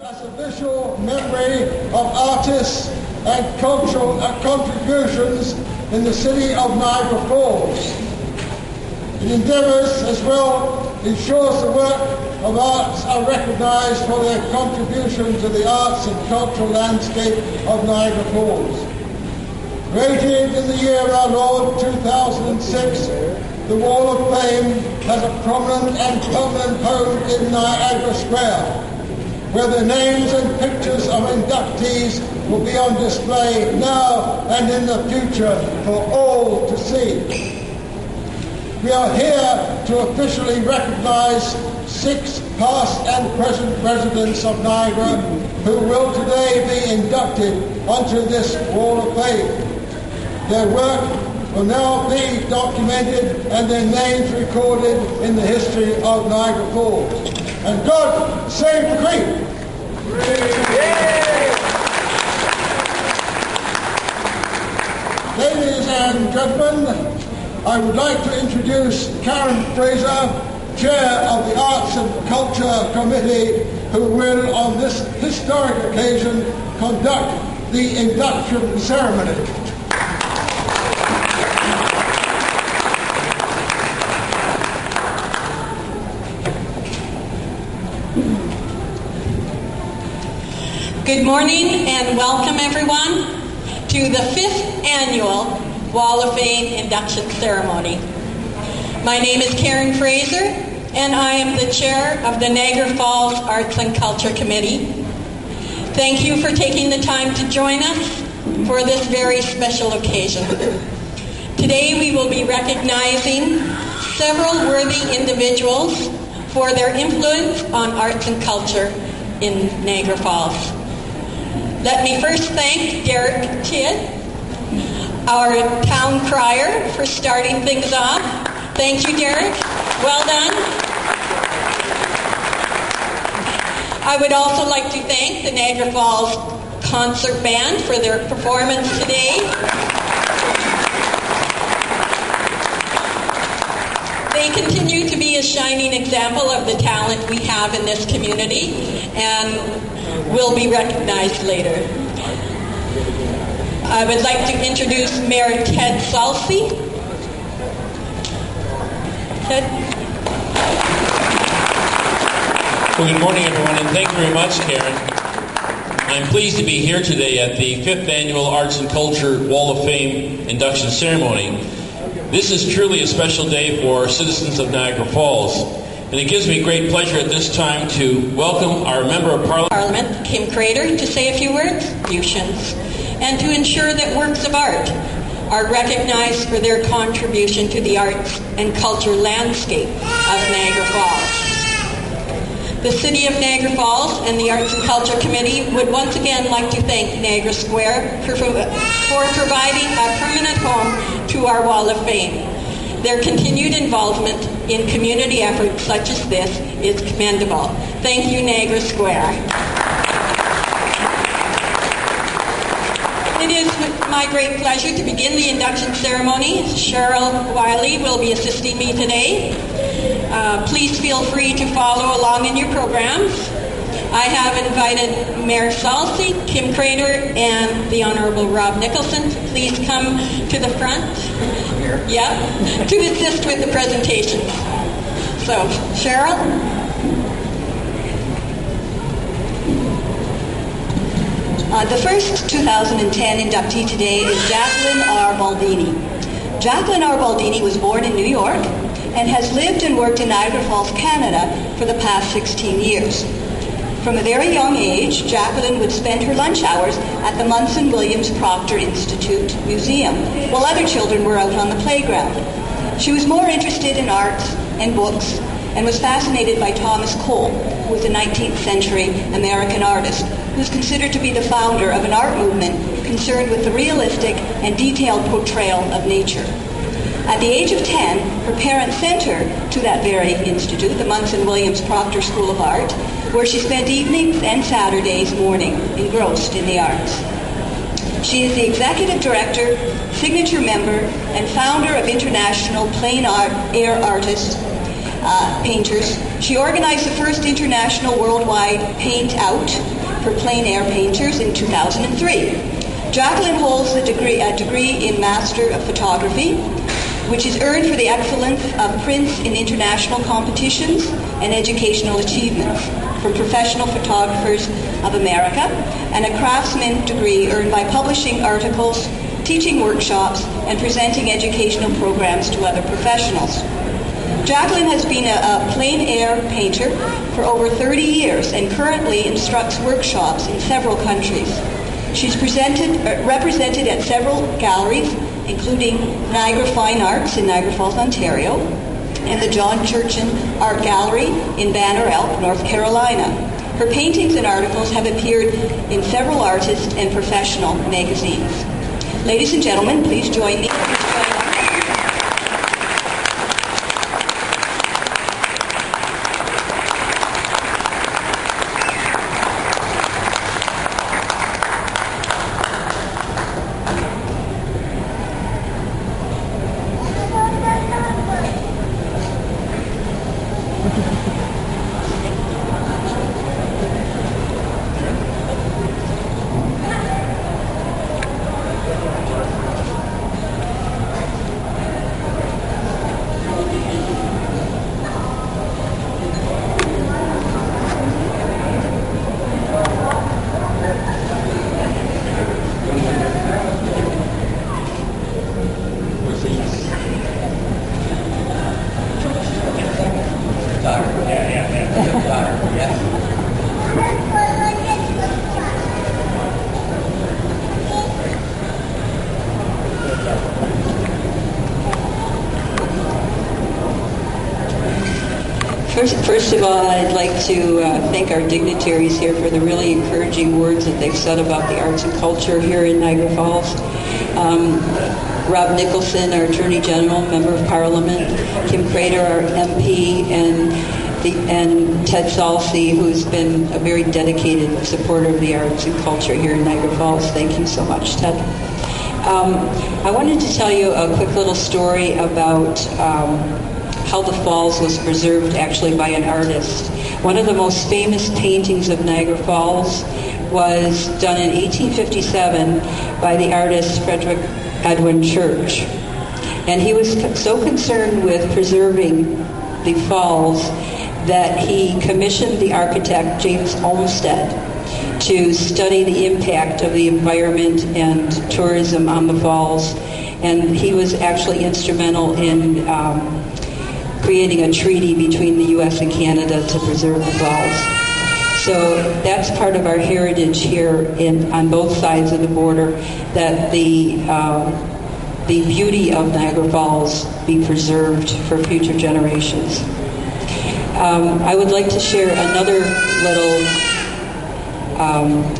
as a visual memory of artists and cultural contributions in the city of Niagara Falls. It endeavours as well ensures the work of arts are recognised for their contribution to the arts and cultural landscape of Niagara Falls. Created in the year of our Lord 2006, the Wall of Fame has a prominent and permanent home in Niagara Square, where the names and pictures of inductees will be on display now and in the future for all to see. We are here to officially recognise 6 past and present residents of Niagara who will today be inducted onto this Wall of Fame. Their work will now be documented and their names recorded in the history of Niagara Falls. And God save the Queen! Ladies and gentlemen, I would like to introduce Karen Fraser, Chair of the Arts and Culture Committee, who will, on this historic occasion, conduct the induction ceremony. Good morning and welcome everyone to the 5th annual Wall of Fame induction ceremony. My name is Karen Fraser and I am the chair of the Niagara Falls Arts and Culture Committee. Thank you for taking the time to join us for this very special occasion. Today we will be recognizing several worthy individuals for their influence on arts and culture in Niagara Falls. Let me first thank Derek Tidd, our town crier, for starting things off. Thank you, Derek. Well done. I would also like to thank the Niagara Falls Concert Band for their performance today. They continue to be a shining example of the talent we have in this community and will be recognized later. I would like to introduce Mayor Ted Salsi. Ted? Well, good morning, everyone, and thank you very much, Karen. I'm pleased to be here today at the 5th Annual Arts and Culture Wall of Fame induction ceremony. This is truly a special day for citizens of Niagara Falls, and it gives me great pleasure at this time to welcome our Member of Parliament, Kim Crater, to say a few words, and to ensure that works of art are recognized for their contribution to the arts and culture landscape of Niagara Falls. The City of Niagara Falls and the Arts and Culture Committee would once again like to thank Niagara Square for providing a permanent home to our Wall of Fame. Their continued involvement in community efforts such as this is commendable. Thank you, Niagara Square. It is my great pleasure to begin the induction ceremony. Cheryl Wiley will be assisting me today. Please feel free to follow along in your programs. I have invited Mayor Salsi, Kim Crater, and the Honorable Rob Nicholson to please come to the front. To assist with the presentation. So, Cheryl? The first 2010 inductee today is Jacqueline R. Baldini. Jacqueline R. Baldini was born in New York and has lived and worked in Niagara Falls, Canada for the past 16 years. From a very young age, Jacqueline would spend her lunch hours at the Munson Williams Proctor Institute Museum, while other children were out on the playground. She was more interested in arts and books and was fascinated by Thomas Cole, who was a 19th century American artist who is considered to be the founder of an art movement concerned with the realistic and detailed portrayal of nature. At the age of 10, her parents sent her to that very institute, the Munson Williams Proctor School of Art, where she spent evenings and Saturdays morning engrossed in the arts. She is the executive director, signature member, and founder of International Plein Air Artists, painters. She organized the first international worldwide paint out for plein air painters in 2003. Jacqueline holds a degree in Master of Photography, which is earned for the excellence of prints in international competitions and educational achievements from Professional Photographers of America, and a craftsman degree earned by publishing articles, teaching workshops, and presenting educational programs to other professionals. Jacqueline has been a plein air painter for over 30 years and currently instructs workshops in several countries. She's represented at several galleries, including Niagara Fine Arts in Niagara Falls, Ontario, and the John Churchin Art Gallery in Banner Elk, North Carolina. Her paintings and articles have appeared in several artist and professional magazines. Ladies and gentlemen, please join me. First of all, I'd like to thank our dignitaries here for the really encouraging words that they've said about the arts and culture here in Niagara Falls. Rob Nicholson, our Attorney General, Member of Parliament, Kim Crater, our MP, and Ted Salsey, who's been a very dedicated supporter of the arts and culture here in Niagara Falls. Thank you so much, Ted. I wanted to tell you a quick little story about how the Falls was preserved actually by an artist. One of the most famous paintings of Niagara Falls was done in 1857 by the artist Frederick Edwin Church. And he was so concerned with preserving the falls that he commissioned the architect James Olmsted to study the impact of the environment and tourism on the falls. And he was actually instrumental in creating a treaty between the U.S. and Canada to preserve the falls. So that's part of our heritage here on both sides of the border, that the beauty of Niagara Falls be preserved for future generations. I would like to share another little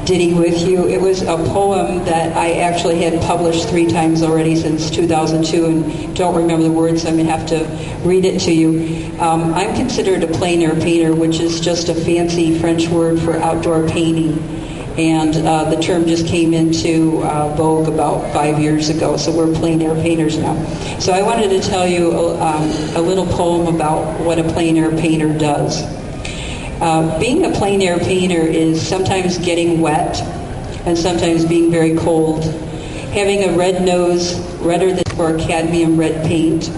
ditty with you. It was a poem that I actually had published 3 times already since 2002 and don't remember the words, so I'm going to have to read it to you. I'm considered a plein air painter, which is just a fancy French word for outdoor painting. And the term just came into vogue about 5 years ago, so we're plein air painters now. So I wanted to tell you a little poem about what a plein air painter does. Being a plein air painter is sometimes getting wet and sometimes being very cold. Having a red nose, redder than for cadmium red paint.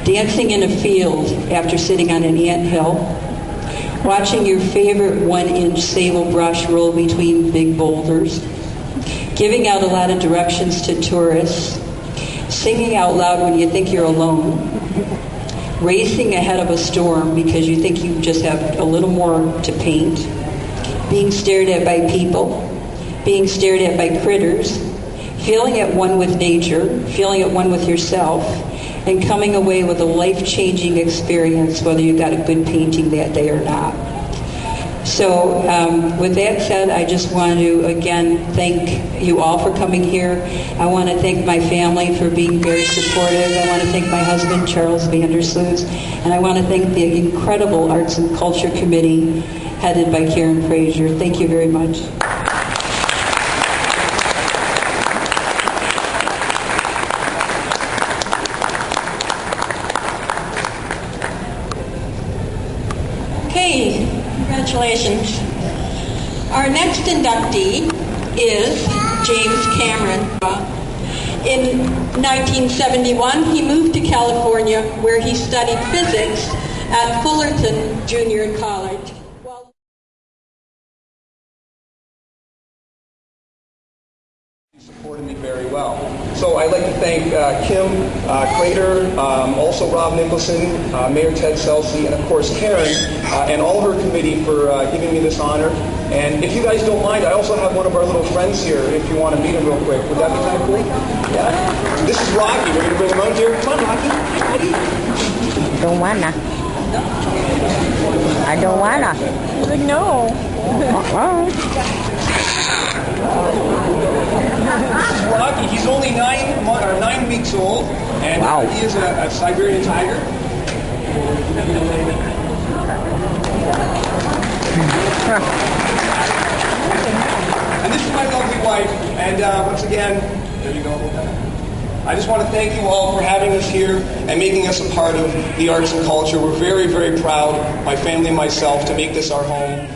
Dancing in a field after sitting on an anthill. Watching your favorite 1-inch sable brush roll between big boulders. Giving out a lot of directions to tourists. Singing out loud when you think you're alone. Racing ahead of a storm because you think you just have a little more to paint, being stared at by people, being stared at by critters, feeling at one with nature, feeling at one with yourself, and coming away with a life-changing experience, whether you got a good painting that day or not. So with that said, I just want to again thank you all for coming here. I want to thank my family for being very supportive. I want to thank my husband, Charles Vandersloot, and I want to thank the incredible Arts and Culture Committee headed by Karen Fraser. Thank you very much. Congratulations. Our next inductee is James Cameron. In 1971, he moved to California, where he studied physics at Fullerton Junior College. Supported me very well. So I'd like to thank Kim Crater, also Rob Nicholson, Mayor Ted Selsey, and of course Karen, and all of her committee for giving me this honor. And if you guys don't mind, I also have one of our little friends here if you want to meet him real quick. Would that be kind of cool? Yeah. This is Rocky. We're going to bring him out here. Come on, Rocky. Hi, buddy. Don't wanna. I don't wanna. Like, no. Rocky, he's only 9 weeks old, and wow. He is a Siberian tiger. And this is my lovely wife, and once again, there you go. I just want to thank you all for having us here and making us a part of the arts and culture. We're very, very proud, my family and myself, to make this our home.